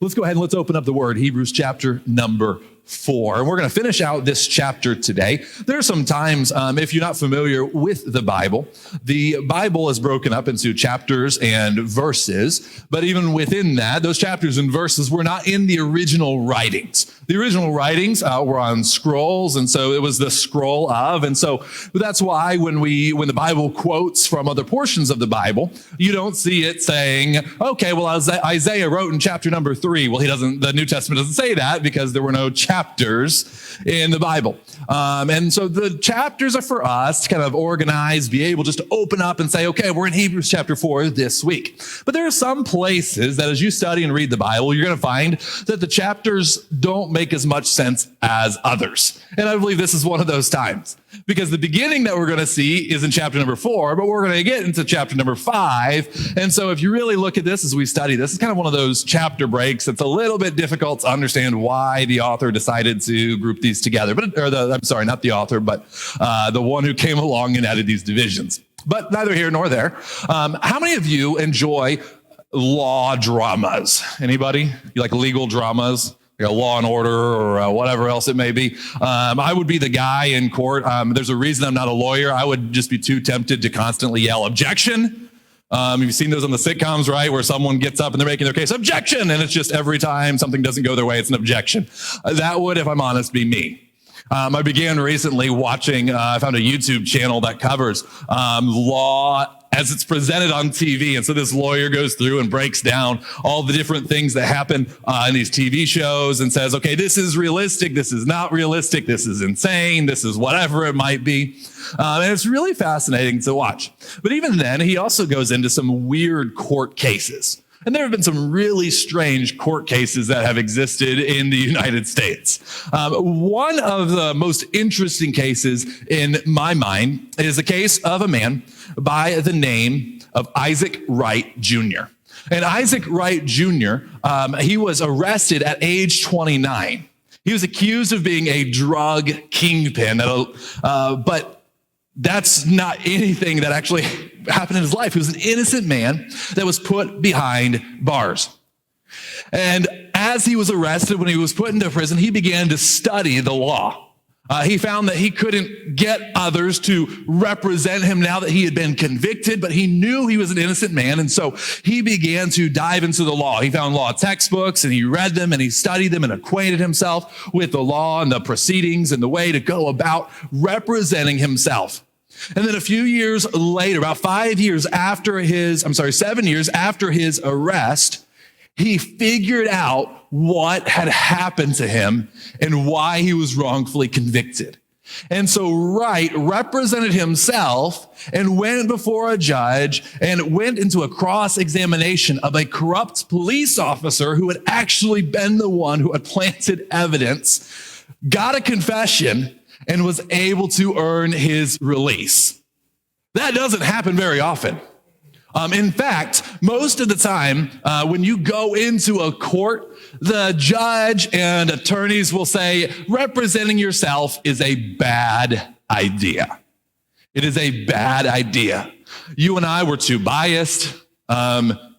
Let's go ahead and let's open up the Word, Hebrews chapter number 4. And we're going to finish out this chapter today. There are some times, if you're not familiar with the Bible is broken up into chapters and verses. But even within that, those chapters and verses were not in the original writings. The original writings were on scrolls, and so it was the scroll of. And so that's why when the Bible quotes from other portions of the Bible, you don't see it saying, okay, well, Isaiah wrote in chapter number 3. Well, the New Testament doesn't say that because there were no chapters in the Bible. And so the chapters are for us to kind of organize, be able just to open up and say, okay, we're in Hebrews chapter 4 this week. But there are some places that as you study and read the Bible, you're going to find that the chapters don't make as much sense as others. And I believe this is one of those times, because the beginning that we're going to see is in chapter number 4, but we're going to get into chapter number 5. And so if you really look at this as we study this, it's kind of one of those chapter breaks. It's a little bit difficult to understand why the author decided to group these together. Not the author, but the one who came along and added these divisions. But neither here nor there. How many of you enjoy law dramas? Anybody? You like legal dramas? Like a Law and Order or whatever else it may be. I would be the guy in court. There's a reason I'm not a lawyer. I would just be too tempted to constantly yell, objection. You've seen those on the sitcoms, right? Where someone gets up and they're making their case, objection. And it's just every time something doesn't go their way, it's an objection. That would, if I'm honest, be me. I began recently watching, I found a YouTube channel that covers law as it's presented on TV. And so this lawyer goes through and breaks down all the different things that happen in these TV shows and says, okay, this is realistic. This is not realistic. This is insane. This is whatever it might be. And it's really fascinating to watch. But even then, he also goes into some weird court cases. And there have been some really strange court cases that have existed in the United States. One of the most interesting cases in my mind is the case of a man by the name of Isaac Wright Jr. And Isaac Wright Jr., he was arrested at age 29. He was accused of being a drug kingpin, but that's not anything that actually happened in his life. He was an innocent man that was put behind bars. And as he was arrested, when he was put into prison, he began to study the law. He found that he couldn't get others to represent him now that he had been convicted, but he knew he was an innocent man. And so he began to dive into the law. He found law textbooks and he read them and he studied them and acquainted himself with the law and the proceedings and the way to go about representing himself. And then a few years later, about 7 years after his arrest, he figured out what had happened to him and why he was wrongfully convicted. And so Wright represented himself and went before a judge and went into a cross-examination of a corrupt police officer who had actually been the one who had planted evidence, got a confession, and was able to earn his release. That doesn't happen very often. In fact, most of the time, when you go into a court, the judge and attorneys will say, representing yourself is a bad idea. It is a bad idea. You and I were too biased.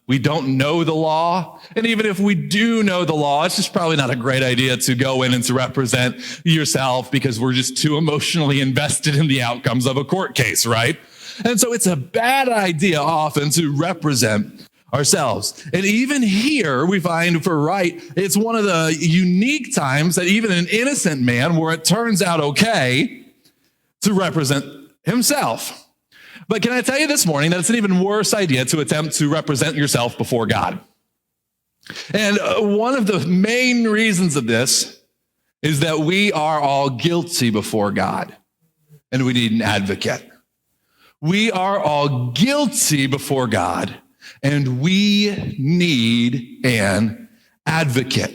We don't know the law. And even if we do know the law, it's just probably not a great idea to go in and to represent yourself because we're just too emotionally invested in the outcomes of a court case, right? And so it's a bad idea often to represent ourselves. And even here we find for Wright, it's one of the unique times that even an innocent man where it turns out okay to represent himself. But can I tell you this morning that it's an even worse idea to attempt to represent yourself before God? And one of the main reasons of this is that we are all guilty before God, and we need an advocate. We are all guilty before God, and we need an advocate.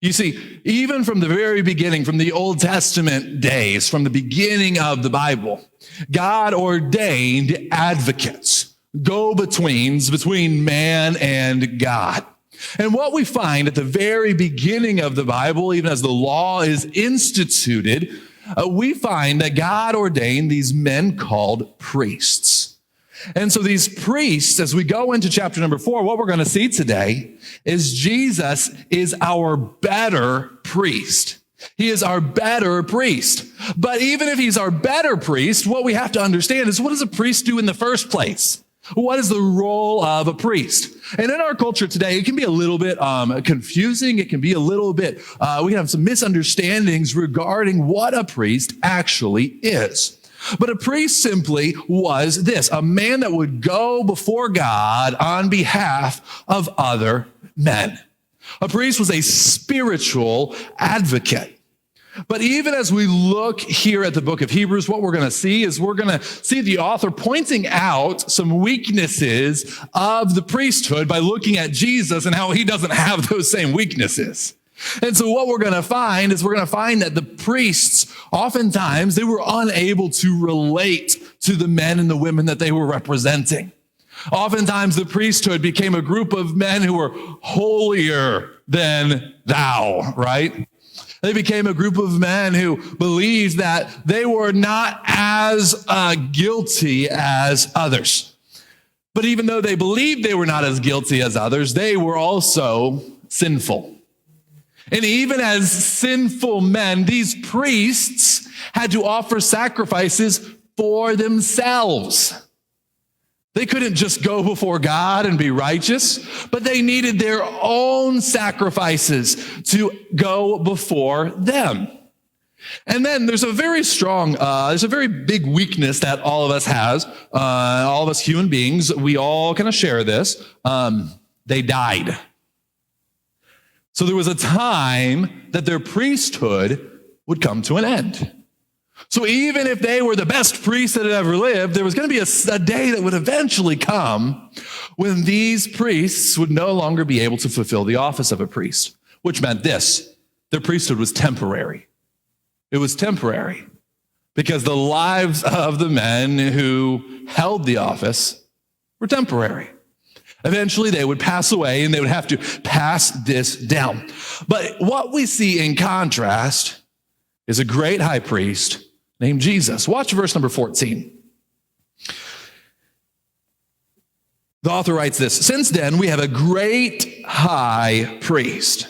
You see, even from the very beginning, from the Old Testament days, from the beginning of the Bible, God ordained advocates, go-betweens between man and God. And what we find at the very beginning of the Bible, even as the law is instituted, we find that God ordained these men called priests. And so these priests, as we go into chapter number 4, what we're going to see today is Jesus is our better priest. He is our better priest. But even if he's our better priest, what we have to understand is, what does a priest do in the first place? What is the role of a priest? And in our culture today, it can be a little bit confusing. It can be a little bit, we have some misunderstandings regarding what a priest actually is. But a priest simply was this, a man that would go before God on behalf of other men. A priest was a spiritual advocate. But even as we look here at the book of Hebrews, what we're going to see is we're going to see the author pointing out some weaknesses of the priesthood by looking at Jesus and how he doesn't have those same weaknesses. And so what we're going to find is that the priests, oftentimes, they were unable to relate to the men and the women that they were representing. Oftentimes, the priesthood became a group of men who were holier than thou, right? They became a group of men who believed that they were not as guilty as others. But even though they believed they were not as guilty as others, they were also sinful. And even as sinful men, these priests had to offer sacrifices for themselves. They couldn't just go before God and be righteous, but they needed their own sacrifices to go before them. And then there's a very big weakness that all of us has, all of us human beings, we all kind of share this. They died. So there was a time that their priesthood would come to an end. So even if they were the best priests that had ever lived, there was going to be a day that would eventually come when these priests would no longer be able to fulfill the office of a priest, which meant this: their priesthood was temporary. It was temporary because the lives of the men who held the office were temporary. Eventually, they would pass away and they would have to pass this down. But what we see in contrast is a great high priest named Jesus. Watch verse number 14. The author writes this: "Since then, we have a great high priest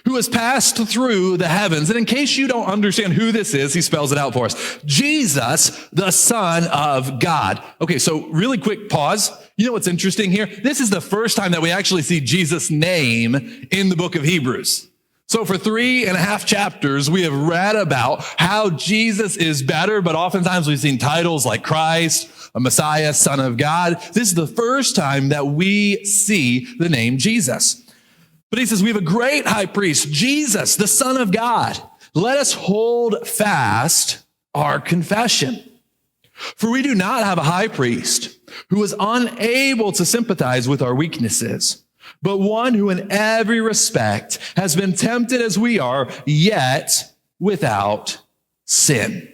who has passed through the heavens." And in case you don't understand who this is, he spells it out for us. Jesus, the Son of God. Okay, so really quick pause. You know what's interesting here? This is the first time that we actually see Jesus' name in the book of Hebrews. So for 3.5 chapters, we have read about how Jesus is better, but oftentimes we've seen titles like Christ, a Messiah, Son of God. This is the first time that we see the name Jesus. But he says, we have a great high priest, Jesus, the Son of God. Let us hold fast our confession. For we do not have a high priest who is unable to sympathize with our weaknesses, but one who in every respect has been tempted as we are, yet without sin.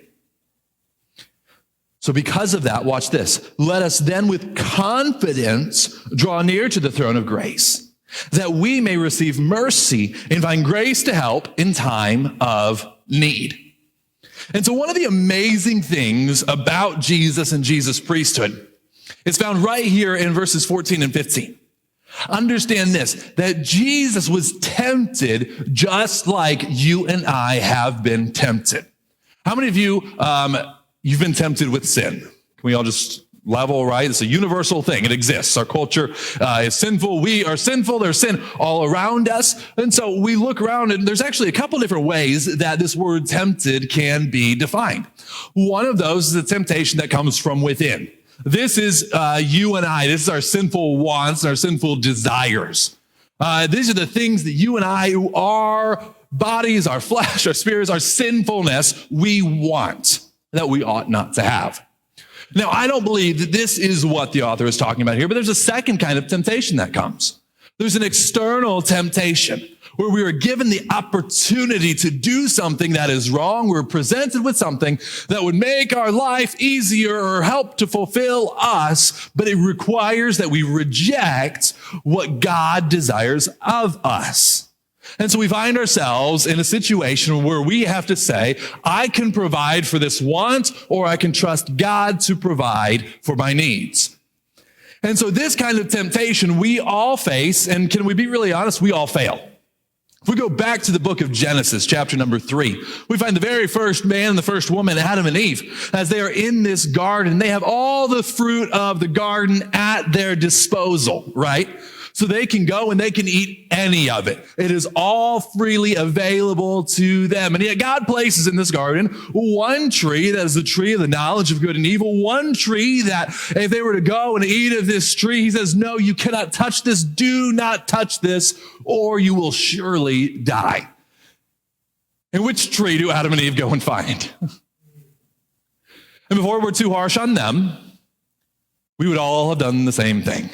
So because of that, watch this. Let us then with confidence draw near to the throne of grace, that we may receive mercy and find grace to help in time of need. And so one of the amazing things about Jesus and Jesus' priesthood is found right here in verses 14 and 15. Understand this, that Jesus was tempted just like you and I have been tempted. How many of you, you've been tempted with sin? Can we all just level, right? It's a universal thing. It exists. Our culture is sinful. We are sinful. There's sin all around us. And so we look around and there's actually a couple different ways that this word tempted can be defined. One of those is a temptation that comes from within. This is you and I. This is our sinful wants, our sinful desires. These are the things that you and I, our bodies, our flesh, our spirits, our sinfulness, we want that we ought not to have. Now, I don't believe that this is what the author is talking about here, but there's a second kind of temptation that comes. There's an external temptation where we are given the opportunity to do something that is wrong. We're presented with something that would make our life easier or help to fulfill us, but it requires that we reject what God desires of us. And so we find ourselves in a situation where we have to say, I can provide for this want, or I can trust God to provide for my needs. And so this kind of temptation we all face, and can we be really honest, we all fail. If we go back to the book of Genesis, chapter number 3, we find the very first man and the first woman, Adam and Eve, as they are in this garden. They have all the fruit of the garden at their disposal, right? So they can go and they can eat any of it. It is all freely available to them. And yet God places in this garden one tree that is the tree of the knowledge of good and evil, one tree that if they were to go and eat of this tree, he says, no, you cannot touch this. Do not touch this, or you will surely die. And which tree do Adam and Eve go and find? And before we're too harsh on them, we would all have done the same thing.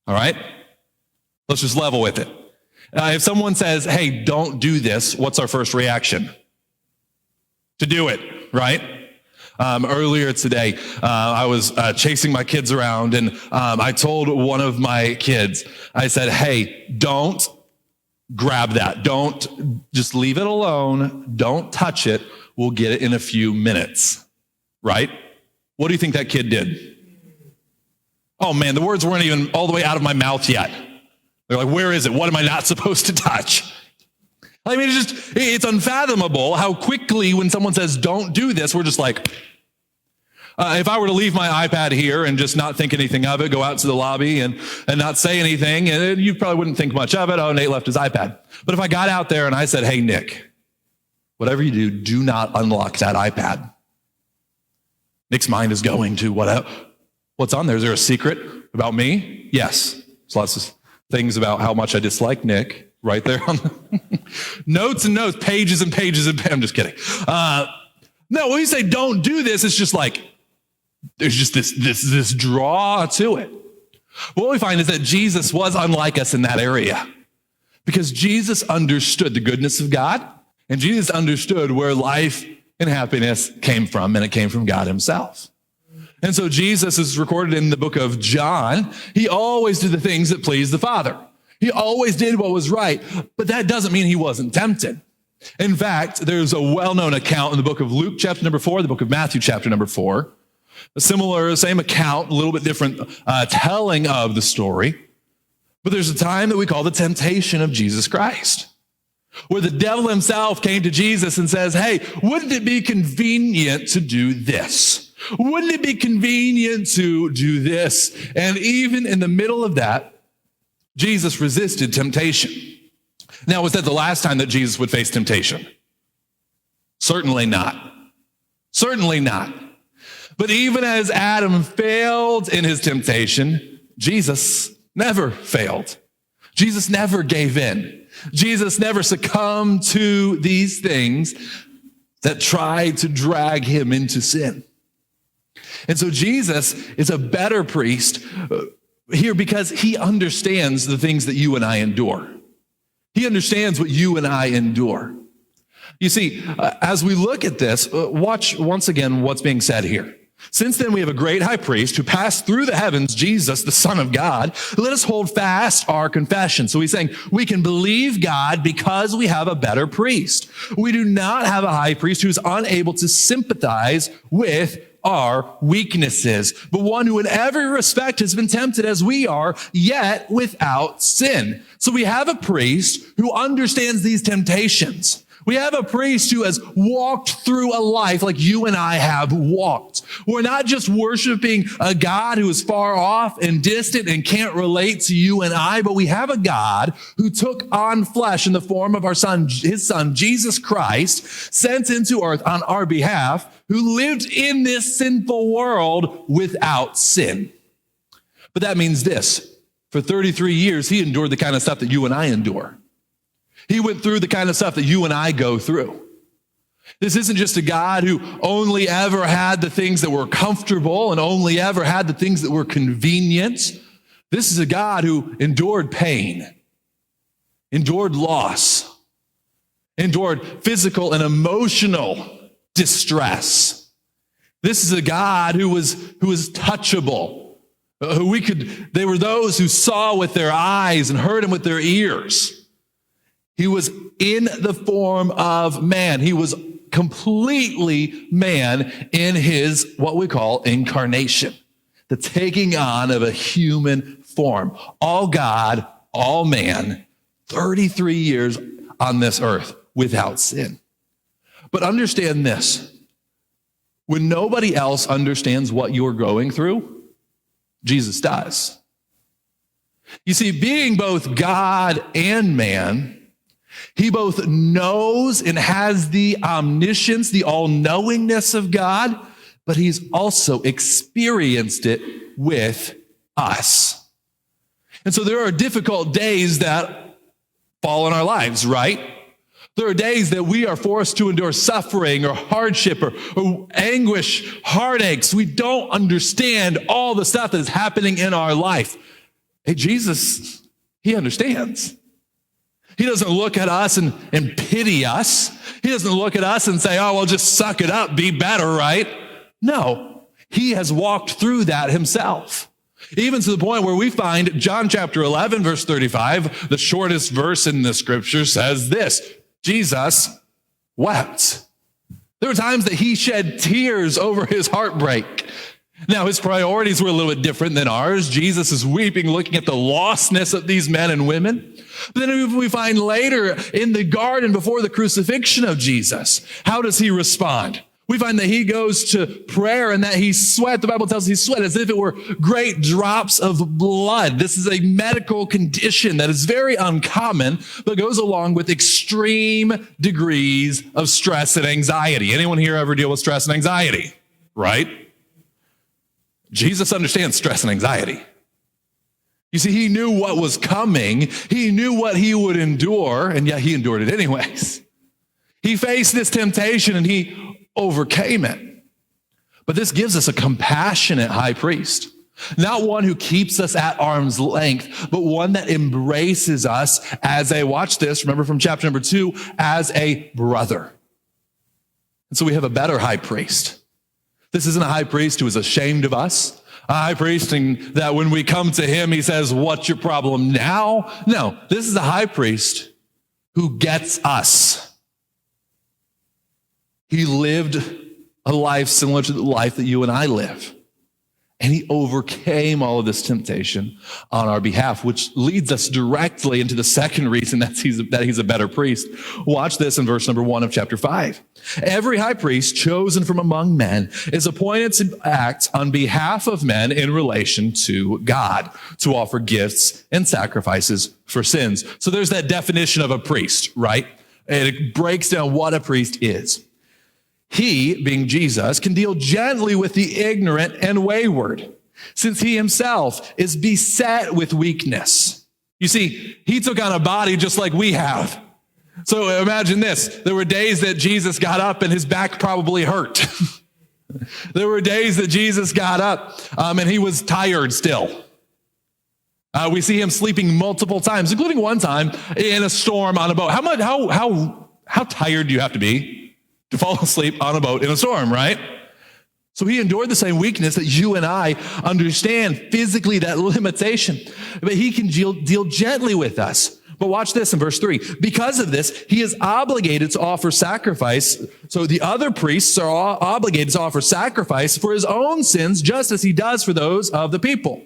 All right? Let's just level with it. If someone says, hey, don't do this, what's our first reaction? To do it, right? Earlier today, I was chasing my kids around, and I told one of my kids, I said, hey, don't grab that. Don't just leave it alone. Don't touch it. We'll get it in a few minutes, right? What do you think that kid did? Oh man, the words weren't even all the way out of my mouth yet. They're like, where is it? What am I not supposed to touch? I mean, it's unfathomable how quickly when someone says, don't do this, we're just like, if I were to leave my iPad here and just not think anything of it, go out to the lobby and not say anything, and you probably wouldn't think much of it. Oh, Nate left his iPad. But if I got out there and I said, hey, Nick, whatever you do, do not unlock that iPad. Nick's mind is going to what's on there? Is there a secret about me? Yes. There's lots of things about how much I dislike Nick right there on the notes and notes, pages and pages and I'm just kidding. No, when you say don't do this, it's just like, there's just this draw to it. What we find is that Jesus was unlike us in that area because Jesus understood the goodness of God and Jesus understood where life and happiness came from, and it came from God himself. And so Jesus is recorded in the book of John. He always did the things that pleased the Father. He always did what was right, but that doesn't mean he wasn't tempted. In fact, there's a well-known account in the book of Luke, chapter number 4, the book of Matthew, chapter number 4. A similar, same account, a little bit different telling of the story. But there's a time that we call the temptation of Jesus Christ, where the devil himself came to Jesus and says, hey, wouldn't it be convenient to do this? Wouldn't it be convenient to do this? And even in the middle of that, Jesus resisted temptation. Now, was that the last time that Jesus would face temptation? Certainly not. Certainly not. But even as Adam failed in his temptation, Jesus never failed. Jesus never gave in. Jesus never succumbed to these things that tried to drag him into sin. And so Jesus is a better priest here because he understands the things that you and I endure. He understands what you and I endure. You see, as we look at this, watch once again what's being said here. Since then we have a great high priest who passed through the heavens, Jesus, the Son of God. Let us hold fast our confession. So he's saying we can believe God because we have a better priest. We do not have a high priest who's unable to sympathize with our weaknesses, but one who in every respect has been tempted as we are, yet without sin. So we have a priest who understands these temptations. We have a priest who has walked through a life like you and I have walked. We're not just worshiping a God who is far off and distant and can't relate to you and I, but we have a God who took on flesh in the form of his son, Jesus Christ, sent into earth on our behalf, who lived in this sinful world without sin. But that means this: for 33 years, he endured the kind of stuff that you and I endure. He went through the kind of stuff that you and I go through. This isn't just a God who only ever had the things that were comfortable and only ever had the things that were convenient. This is a God who endured pain, endured loss, endured physical and emotional distress. This is a God who was touchable, they were those who saw with their eyes and heard him with their ears. He was in the form of man. He was completely man in his, what we call, incarnation. the taking on of a human form. All God, all man, 33 years on this earth without sin. But understand this. When nobody else understands what you're going through, Jesus does. You see, being both God and man, he both knows and has the omniscience, the all-knowingness of God, but he's also experienced it with us. And so there are difficult days that fall in our lives, right? There are days that we are forced to endure suffering or hardship or anguish, heartaches. We don't understand all the stuff that is happening in our life. Hey, Jesus, he understands. He doesn't look at us and pity us. He doesn't look at us and say, oh, well, just suck it up, be better, right? No, he has walked through that himself. Even to the point where we find John chapter 11, verse 35, the shortest verse in the scripture says this: Jesus wept. There were times that he shed tears over his heartbreak. Now, his priorities were a little bit different than ours. Jesus is weeping, looking at the lostness of these men and women. But then we find later in the garden before the crucifixion of Jesus, how does he respond? We find that he goes to prayer and that he sweat. The Bible tells us he sweat as if it were great drops of blood. This is a medical condition that is very uncommon, but goes along with extreme degrees of stress and anxiety. Anyone here ever deal with stress and anxiety? Right? Jesus understands stress and anxiety. You see, he knew what was coming. He knew what he would endure, and yet he endured it anyways. He faced this temptation and he overcame it. But this gives us a compassionate high priest, not one who keeps us at arm's length, but one that embraces us as a, watch this, remember from chapter number 2, as a brother. And so we have a better high priest. This isn't a high priest who is ashamed of us, a high priest that when we come to him, he says, what's your problem now? No, this is a high priest who gets us. He lived a life similar to the life that you and I live. And he overcame all of this temptation on our behalf, which leads us directly into the second reason that he's a better priest. Watch this in verse number 1 of chapter 5. Every high priest chosen from among men is appointed to act on behalf of men in relation to God, to offer gifts and sacrifices for sins. So there's that definition of a priest, right? And it breaks down what a priest is. He, being Jesus, can deal gently with the ignorant and wayward, since he himself is beset with weakness. You see, he took on a body just like we have. So imagine this. There were days that Jesus got up and his back probably hurt. There were days that Jesus got up and he was tired still. We see him sleeping multiple times, including one time in a storm on a boat. How tired do you have to be to fall asleep on a boat in a storm, right? So he endured the same weakness that you and I understand physically, that limitation. But he can deal gently with us. But watch this in verse 3. Because of this, he is obligated to offer sacrifice. So the other priests are obligated to offer sacrifice for his own sins, just as he does for those of the people.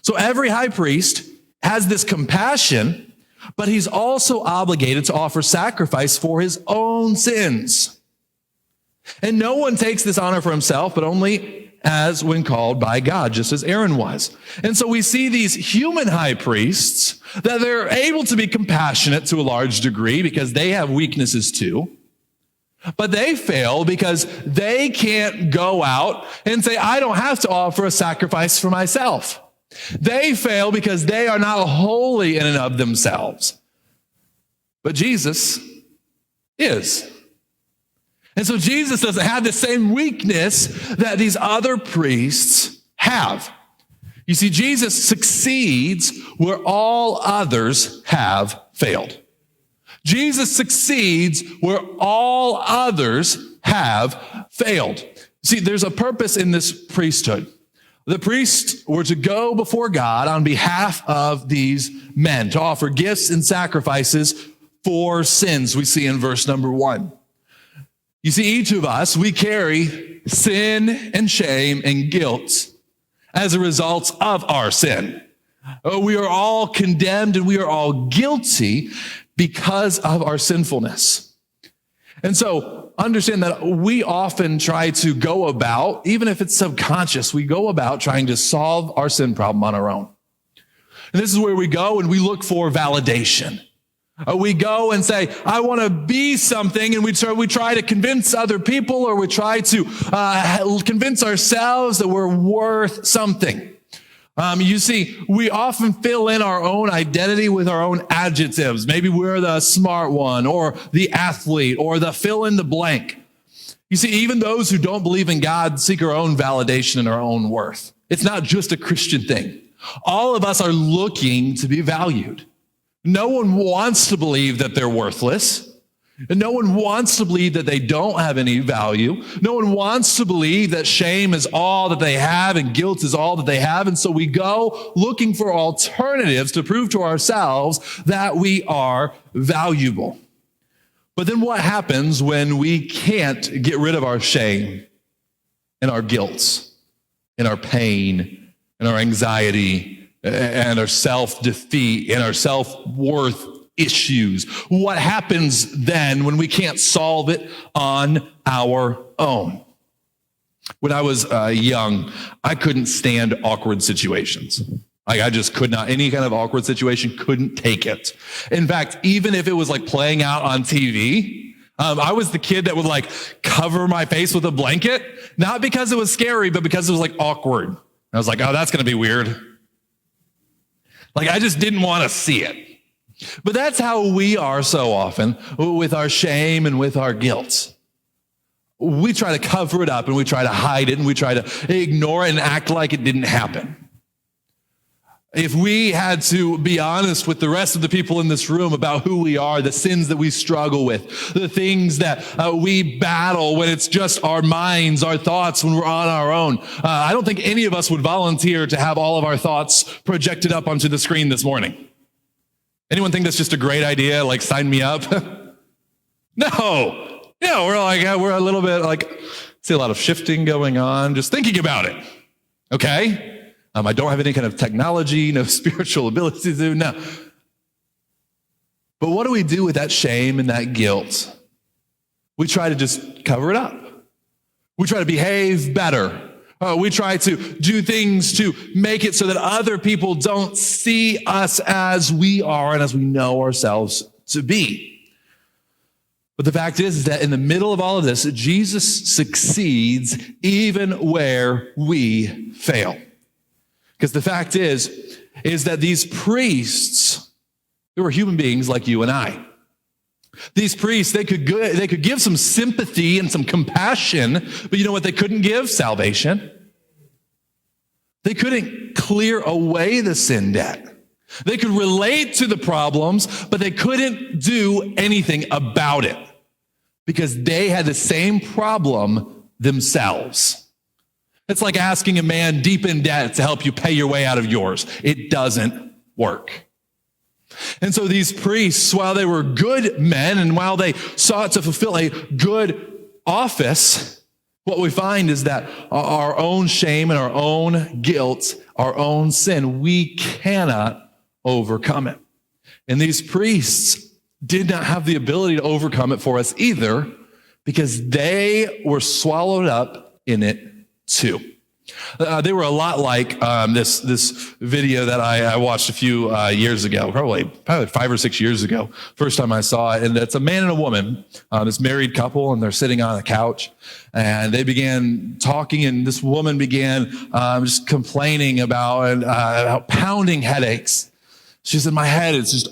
So every high priest has this compassion, but he's also obligated to offer sacrifice for his own sins. And no one takes this honor for himself, but only as when called by God, just as Aaron was. And so we see these human high priests that they're able to be compassionate to a large degree because they have weaknesses too. But they fail because they can't go out and say, I don't have to offer a sacrifice for myself. They fail because they are not holy in and of themselves. But Jesus is. And so Jesus doesn't have the same weakness that these other priests have. You see, Jesus succeeds where all others have failed. Jesus succeeds where all others have failed. See, there's a purpose in this priesthood. The priests were to go before God on behalf of these men, to offer gifts and sacrifices for sins, we see in verse number 1. You see, each of us, we carry sin and shame and guilt as a result of our sin. We are all condemned and we are all guilty because of our sinfulness. And so understand that we often try to go about, even if it's subconscious, we go about trying to solve our sin problem on our own. And this is where we go and we look for validation. We go and say, I want to be something, and we try to convince other people, or we try to convince ourselves that we're worth something. You see, we often fill in our own identity with our own adjectives. Maybe we're the smart one, or the athlete, or the fill in the blank. You see, even those who don't believe in God seek our own validation and our own worth. It's not just a Christian thing. All of us are looking to be valued. No one wants to believe that they're worthless. And no one wants to believe that they don't have any value. No one wants to believe that shame is all that they have and guilt is all that they have. And so we go looking for alternatives to prove to ourselves that we are valuable. But then what happens when we can't get rid of our shame and our guilt and our pain and our anxiety and our self-defeat and our self-worth issues? What happens then when we can't solve it on our own? When I was young, I couldn't stand awkward situations. I just could not. Any kind of awkward situation, couldn't take it. In fact, even if it was like playing out on TV, I was the kid that would like cover my face with a blanket, not because it was scary, but because it was like awkward. I was like, oh, that's going to be weird. Like, I just didn't want to see it. But that's how we are so often with our shame and with our guilt. We try to cover it up and we try to hide it and we try to ignore it and act like it didn't happen. If we had to be honest with the rest of the people in this room about who we are, the sins that we struggle with, the things that we battle when it's just our minds, our thoughts when we're on our own, I don't think any of us would volunteer to have all of our thoughts projected up onto the screen this morning. Anyone think that's just a great idea? Like, sign me up? No. Yeah, we're a little bit like, see a lot of shifting going on, just thinking about it. Okay? I don't have any kind of technology, no spiritual ability to do, no. But what do we do with that shame and that guilt? We try to just cover it up. We try to behave better. We try to do things to make it so that other people don't see us as we are and as we know ourselves to be. But the fact is that in the middle of all of this, Jesus succeeds even where we fail. Because the fact is that these priests, they were human beings like you and I. These priests, they could give some sympathy and some compassion, but you know what they couldn't give? Salvation. They couldn't clear away the sin debt. They could relate to the problems, but they couldn't do anything about it because they had the same problem themselves. It's like asking a man deep in debt to help you pay your way out of yours. It doesn't work. And so these priests, while they were good men and while they sought to fulfill a good office, what we find is that our own shame and our own guilt, our own sin, we cannot overcome it. And these priests did not have the ability to overcome it for us either because they were swallowed up in it too. They were a lot like this video that I watched a few years ago, probably 5 or 6 years ago, first time I saw it. And it's a man and a woman, this married couple, and they're sitting on a couch. And they began talking, and this woman began just complaining about pounding headaches. She said, my head is just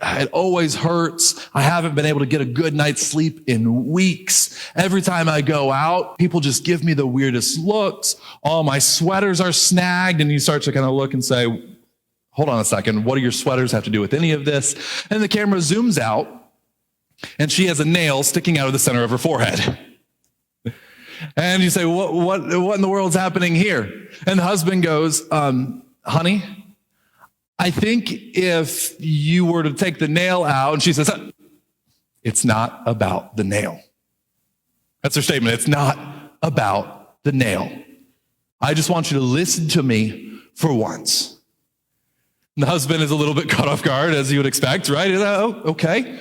it always hurts. I haven't been able to get a good night's sleep in weeks. Every time I go out, people just give me the weirdest looks. All my sweaters are snagged. And you start to kind of look and say, hold on a second. What do your sweaters have to do with any of this? And the camera zooms out and she has a nail sticking out of the center of her forehead. And you say, what in the world's happening here? And the husband goes, honey, I think if you were to take the nail out, and she says, it's not about the nail. That's her statement. It's not about the nail. I just want you to listen to me for once. And the husband is a little bit caught off guard, as you would expect, right? He's like, oh, okay.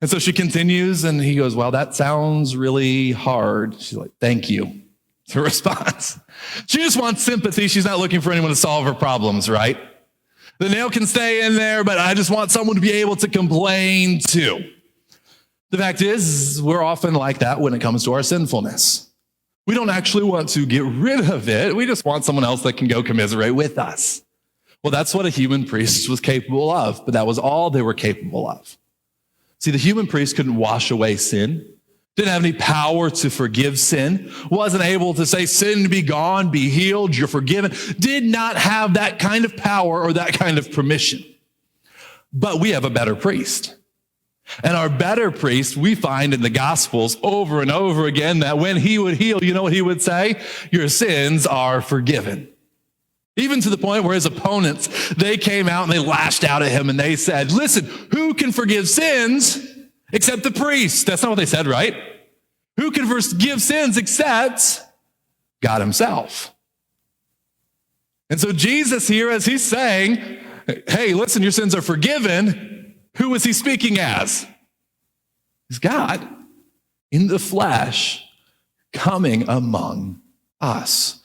And so she continues, and he goes, well, that sounds really hard. She's like, thank you. It's her response. She just wants sympathy. She's not looking for anyone to solve her problems, right? The nail can stay in there, but I just want someone to be able to complain too. The fact is, we're often like that when it comes to our sinfulness. We don't actually want to get rid of it. We just want someone else that can go commiserate with us. Well, that's what a human priest was capable of, but that was all they were capable of. See, the human priest couldn't wash away sin, didn't have any power to forgive sin, wasn't able to say, sin be gone, be healed, you're forgiven, did not have that kind of power or that kind of permission. But we have a better priest. And our better priest, we find in the Gospels over and over again that when he would heal, you know what he would say? Your sins are forgiven. Even to the point where his opponents, they came out and they lashed out at him and they said, listen, who can forgive sins except the priest? That's not what they said, right? Who can forgive sins except God himself? And so Jesus here, as he's saying, hey, listen, your sins are forgiven. Who is he speaking as? He's God in the flesh coming among us.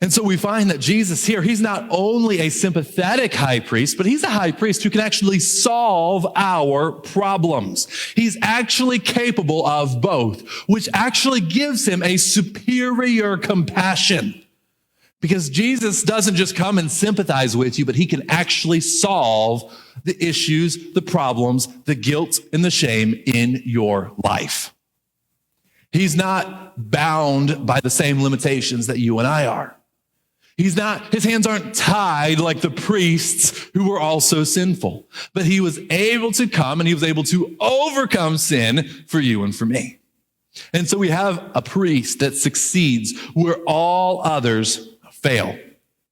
And so we find that Jesus here, he's not only a sympathetic high priest, but he's a high priest who can actually solve our problems. He's actually capable of both, which actually gives him a superior compassion. Because Jesus doesn't just come and sympathize with you, but he can actually solve the issues, the problems, the guilt, and the shame in your life. He's not bound by the same limitations that you and I are. His hands aren't tied like the priests who were also sinful, but he was able to come and he was able to overcome sin for you and for me. And so we have a priest that succeeds where all others fail.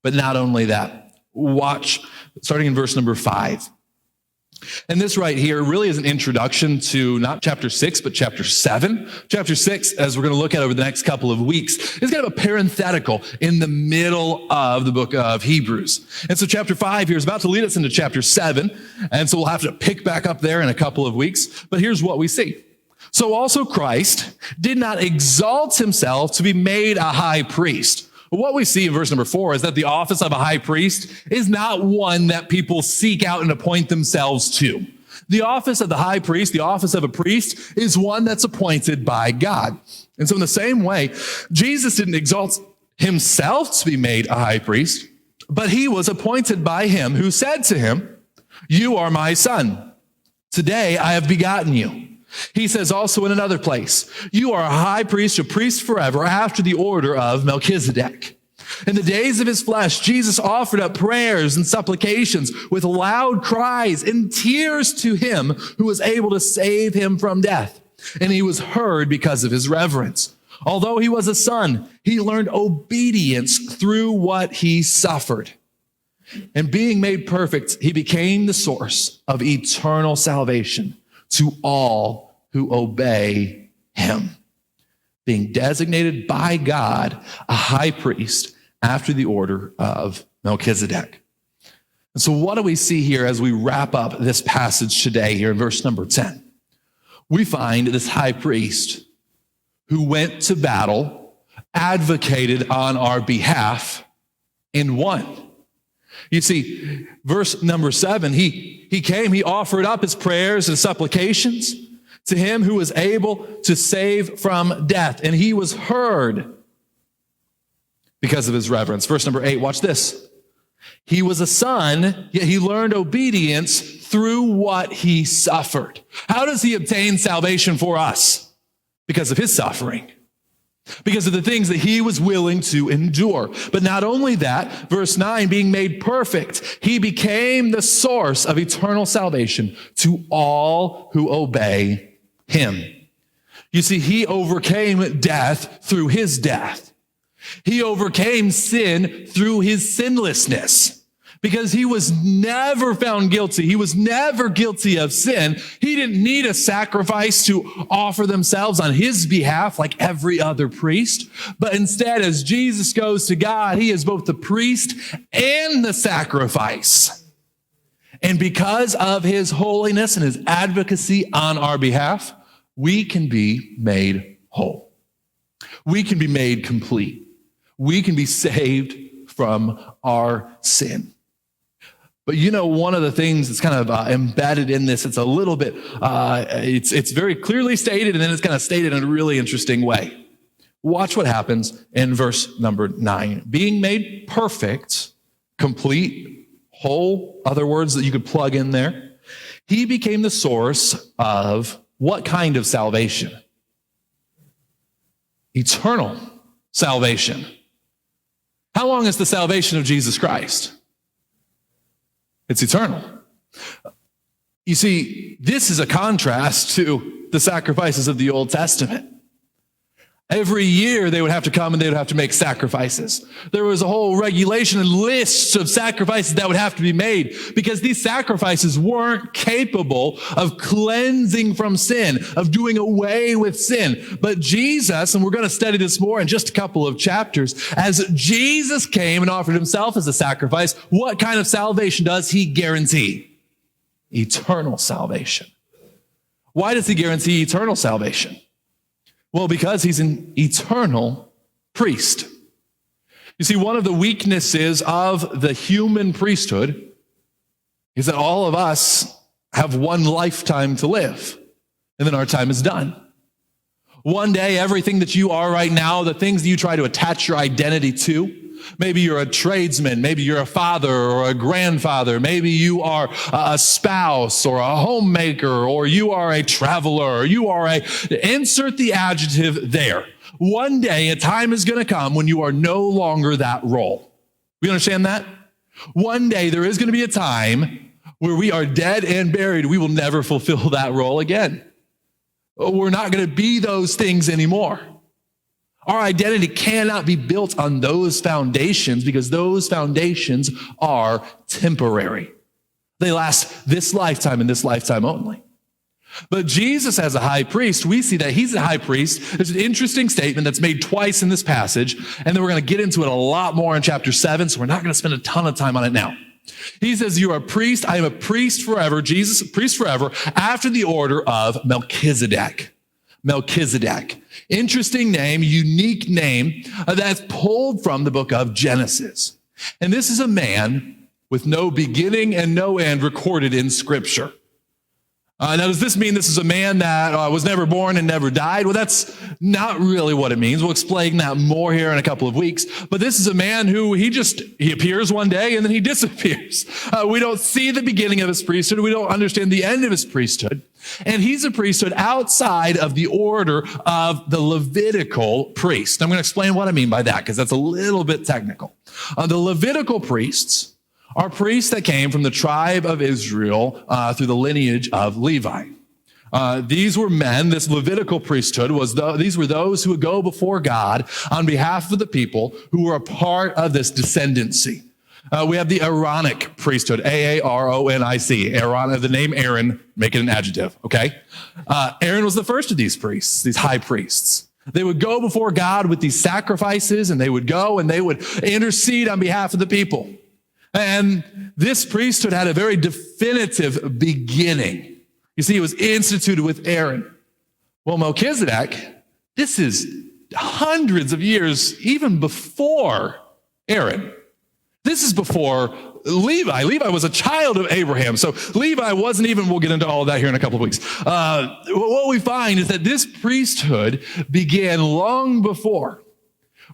But not only that, watch, starting in verse number 5. And this right here really is an introduction to not chapter 6, but chapter 7. Chapter 6, as we're going to look at over the next couple of weeks, is kind of a parenthetical in the middle of the book of Hebrews. And so chapter 5 here is about to lead us into chapter 7. And so we'll have to pick back up there in a couple of weeks. But here's what we see. So also Christ did not exalt himself to be made a high priest. What we see in verse number 4 is that the office of a high priest is not one that people seek out and appoint themselves to. The office of the high priest, the office of a priest, is one that's appointed by God. And so in the same way, Jesus didn't exalt himself to be made a high priest, but he was appointed by him who said to him, "You are my son. Today I have begotten you." He says also in another place, "You are a high priest, a priest forever, after the order of Melchizedek." In the days of his flesh, Jesus offered up prayers and supplications with loud cries and tears to him who was able to save him from death. And he was heard because of his reverence. Although he was a son, he learned obedience through what he suffered. And being made perfect, he became the source of eternal salvation to all who obey him, being designated by God a high priest after the order of Melchizedek. And so what do we see here as we wrap up this passage today here in verse number 10? We find this high priest who went to battle, advocated on our behalf, and won. You see, verse number 7, he came, he offered up his prayers and supplications to him who was able to save from death, and he was heard because of his reverence. Verse number 8, watch this. He was a son, yet he learned obedience through what he suffered. How does he obtain salvation for us? Because of his suffering. Because of the things that he was willing to endure. But not only that, verse 9, being made perfect, he became the source of eternal salvation to all who obey him. You see, he overcame death through his death. He overcame sin through his sinlessness. because he was never found guilty. He was never guilty of sin. He didn't need a sacrifice to offer themselves on his behalf like every other priest. But instead, as Jesus goes to God, he is both the priest and the sacrifice. And because of his holiness and his advocacy on our behalf, we can be made whole. We can be made complete. We can be saved from our sin. But you know, one of the things that's kind of embedded in this, it's a little bit, it's very clearly stated, and then it's kind of stated in a really interesting way. Watch what happens in verse number 9. Being made perfect, complete, whole, other words that you could plug in there. He became the source of what kind of salvation? Eternal salvation. How long is the salvation of Jesus Christ? It's eternal. You see, this is a contrast to the sacrifices of the Old Testament. Every year they would have to come and they would have to make sacrifices. There was a whole regulation and lists of sacrifices that would have to be made because these sacrifices weren't capable of cleansing from sin, of doing away with sin. But Jesus, and we're going to study this more in just a couple of chapters, as Jesus came and offered himself as a sacrifice, what kind of salvation does he guarantee? Eternal salvation. Why does he guarantee eternal salvation? Well, because he's an eternal priest. You see, one of the weaknesses of the human priesthood is that all of us have one lifetime to live, and then our time is done. One day, everything that you are right now, the things that you try to attach your identity to, maybe you're a tradesman, maybe you're a father or a grandfather, maybe you are a spouse or a homemaker, or you are a traveler, or you are insert the adjective there. One day, a time is going to come when you are no longer that role. We understand that? One day, there is going to be a time where we are dead and buried. We will never fulfill that role again. We're not going to be those things anymore. Our identity cannot be built on those foundations because those foundations are temporary. They last this lifetime and this lifetime only. But Jesus, as a high priest, we see that he's a high priest. There's an interesting statement that's made twice in this passage, and then we're going to get into it a lot more in chapter 7, so we're not going to spend a ton of time on it now. He says, you are a priest. I am a priest forever. Jesus, a priest forever, after the order of Melchizedek. Melchizedek. Interesting name, unique name that's pulled from the book of Genesis. And this is a man with no beginning and no end recorded in Scripture. Now, does this mean this is a man that was never born and never died? Well, that's not really what it means. We'll explain that more here in a couple of weeks. But this is a man who he appears one day and then he disappears. We don't see the beginning of his priesthood. We don't understand the end of his priesthood. And he's a priesthood outside of the order of the Levitical priest. I'm going to explain what I mean by that because that's a little bit technical. The Levitical priests are priests that came from the tribe of Israel through the lineage of Levi. These were men, this Levitical priesthood these were those who would go before God on behalf of the people who were a part of this descendancy. We have the Aaronic priesthood, A-A-R-O-N-I-C. Aaron, the name Aaron, make it an adjective, okay? Aaron was the first of these priests, these high priests. They would go before God with these sacrifices, and they would go and they would intercede on behalf of the people. And this priesthood had a very definitive beginning. You see, it was instituted with Aaron. Well, Melchizedek, this is hundreds of years even before Aaron. This is before Levi. Levi was a child of Abraham. So Levi wasn't even, we'll get into all of that here in a couple of weeks. What we find is that this priesthood began long before.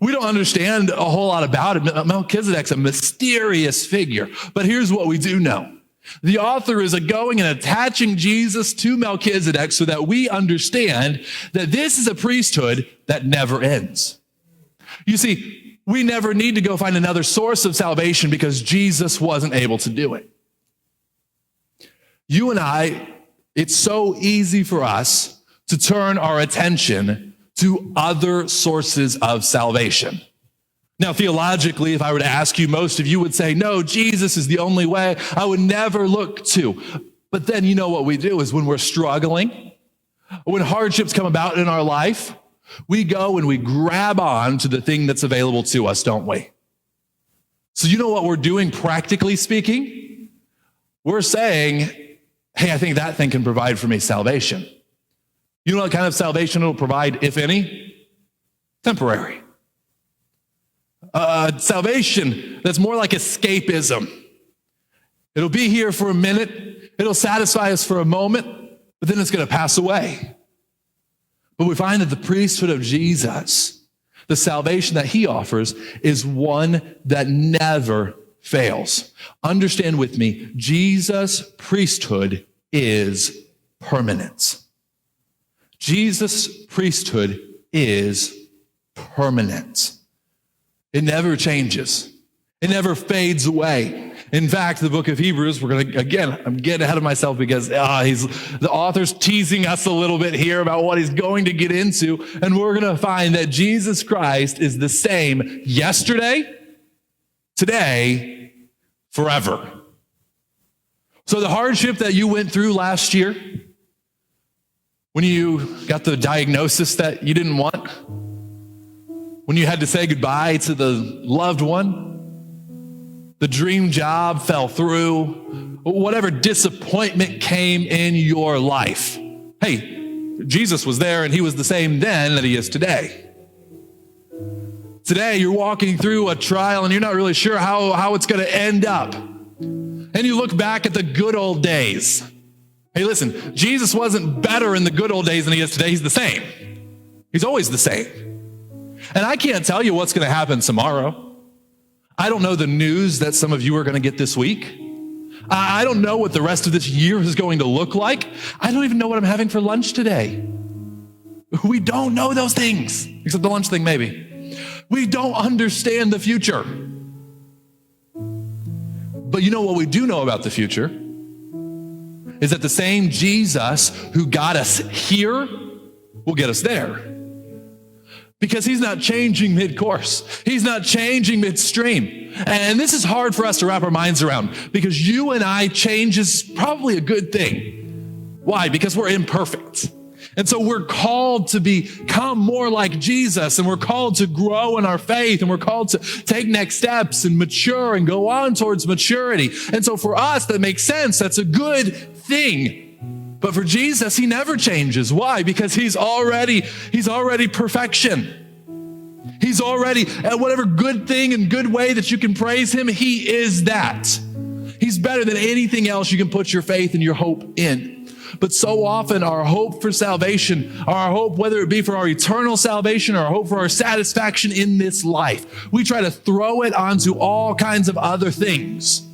We don't understand a whole lot about it. Melchizedek's a mysterious figure. But here's what we do know. The author is going and attaching Jesus to Melchizedek so that we understand that this is a priesthood that never ends. You see, we never need to go find another source of salvation because Jesus wasn't able to do it. You and I, it's so easy for us to turn our attention to other sources of salvation. Now, theologically, if I were to ask you, most of you would say, no, Jesus is the only way I would never look to. But then you know what we do is when we're struggling, when hardships come about in our life, we go and we grab on to the thing that's available to us, don't we? So you know what we're doing, practically speaking? We're saying, hey, I think that thing can provide for me salvation. You know what kind of salvation it'll provide, if any? Temporary. Salvation that's more like escapism. It'll be here for a minute. It'll satisfy us for a moment, but then it's going to pass away. But we find that the priesthood of Jesus, the salvation that he offers, is one that never fails. Understand with me, Jesus' priesthood is permanent. Jesus' priesthood is permanent. It never changes. It never fades away. In fact, the book of Hebrews, we're going to, again, I'm getting ahead of myself because the author's teasing us a little bit here about what he's going to get into, and we're going to find that Jesus Christ is the same yesterday, today, forever. So the hardship that you went through last year, when you got the diagnosis that you didn't want, when you had to say goodbye to the loved one, the dream job fell through, whatever disappointment came in your life. Hey, Jesus was there and he was the same then that he is today. Today, you're walking through a trial and you're not really sure how it's going to end up. And you look back at the good old days. Hey, listen, Jesus wasn't better in the good old days than he is today. He's the same. He's always the same. And I can't tell you what's going to happen tomorrow. I don't know the news that some of you are going to get this week. I don't know what the rest of this year is going to look like. I don't even know what I'm having for lunch today. We don't know those things, except the lunch thing maybe. We don't understand the future. But you know what we do know about the future is that the same Jesus who got us here will get us there. Because he's not changing mid-course. He's not changing midstream. And this is hard for us to wrap our minds around because you and I, change is probably a good thing. Why? Because we're imperfect. And so we're called to become more like Jesus, and we're called to grow in our faith, and we're called to take next steps and mature and go on towards maturity. And so for us, that makes sense. That's a good thing. But for Jesus, he never changes. Why? Because he's already perfection. He's already, at whatever good thing and good way that you can praise him, he is that. He's better than anything else you can put your faith and your hope in. But so often our hope for salvation, our hope, whether it be for our eternal salvation or our hope for our satisfaction in this life, we try to throw it onto all kinds of other things.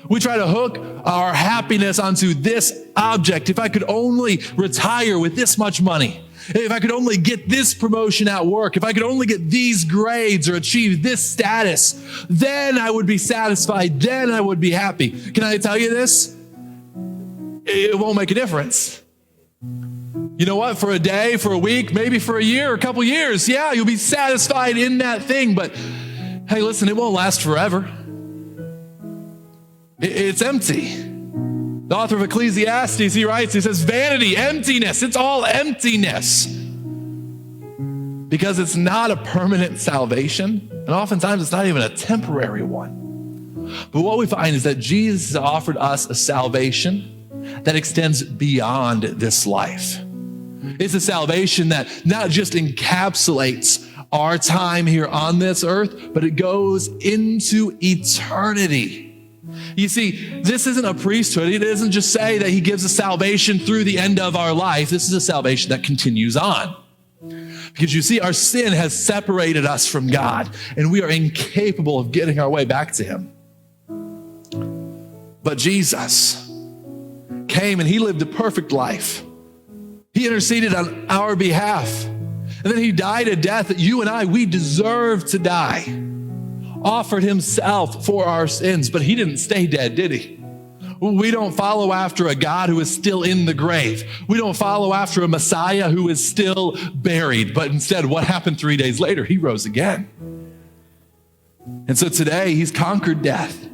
We try to hook our happiness onto this object. If I could only retire with this much money, if I could only get this promotion at work, if I could only get these grades or achieve this status, then I would be satisfied, then I would be happy. Can I tell you this? It won't make a difference. You know what? For a day, for a week, maybe for a year, a couple years, yeah, you'll be satisfied in that thing. But hey, listen, it won't last forever. It's empty. The author of Ecclesiastes, he writes, he says, vanity, emptiness, it's all emptiness. Because it's not a permanent salvation, and oftentimes it's not even a temporary one. But what we find is that Jesus offered us a salvation that extends beyond this life. It's a salvation that not just encapsulates our time here on this earth, but it goes into eternity. You see, this isn't a priesthood. It doesn't just say that he gives us salvation through the end of our life. This is a salvation that continues on. Because you see, our sin has separated us from God, and we are incapable of getting our way back to him. But Jesus came and he lived a perfect life. He interceded on our behalf. And then he died a death that you and I, we deserve to die. Offered himself for our sins, but he didn't stay dead, did he? We don't follow after a God who is still in the grave. We don't follow after a Messiah who is still buried, but instead, what happened 3 days later? He rose again. And so today he's conquered death.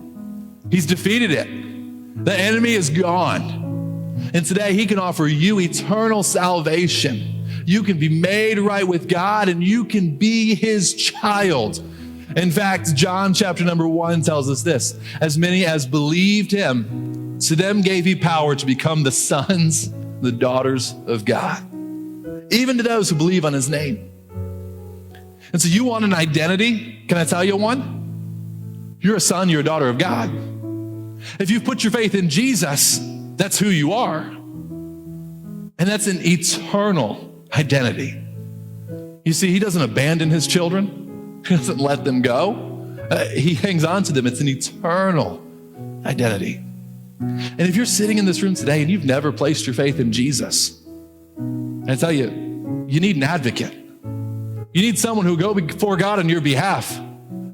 He's defeated it. The enemy is gone. And today he can offer you eternal salvation. You can be made right with God and you can be his child. In fact, John chapter number 1 tells us this: as many as believed him, to them gave he power to become the sons, the daughters of God, even to those who believe on his name. And so you want an identity? Can I tell you one? You're a son, you're a daughter of God. If you've put your faith in Jesus, that's who you are. And that's an eternal identity. You see, he doesn't abandon his children. He doesn't let them go. He hangs on to them. It's an eternal identity. And if you're sitting in this room today and you've never placed your faith in Jesus, I tell you, you need an advocate. You need someone who will go before God on your behalf.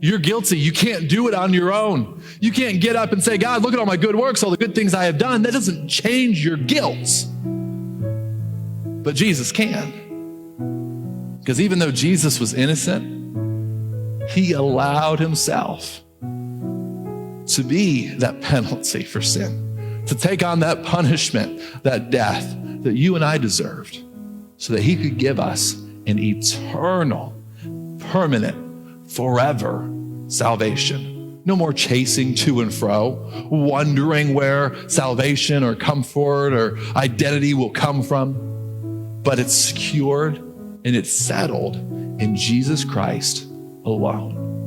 You're guilty. You can't do it on your own. You can't get up and say, God, look at all my good works, all the good things I have done. That doesn't change your guilt. But Jesus can. Because even though Jesus was innocent, he allowed himself to be that penalty for sin, to take on that punishment, that death that you and I deserved, so that he could give us an eternal, permanent, forever salvation. No more chasing to and fro, wondering where salvation or comfort or identity will come from, but it's secured and it's settled in Jesus Christ alone.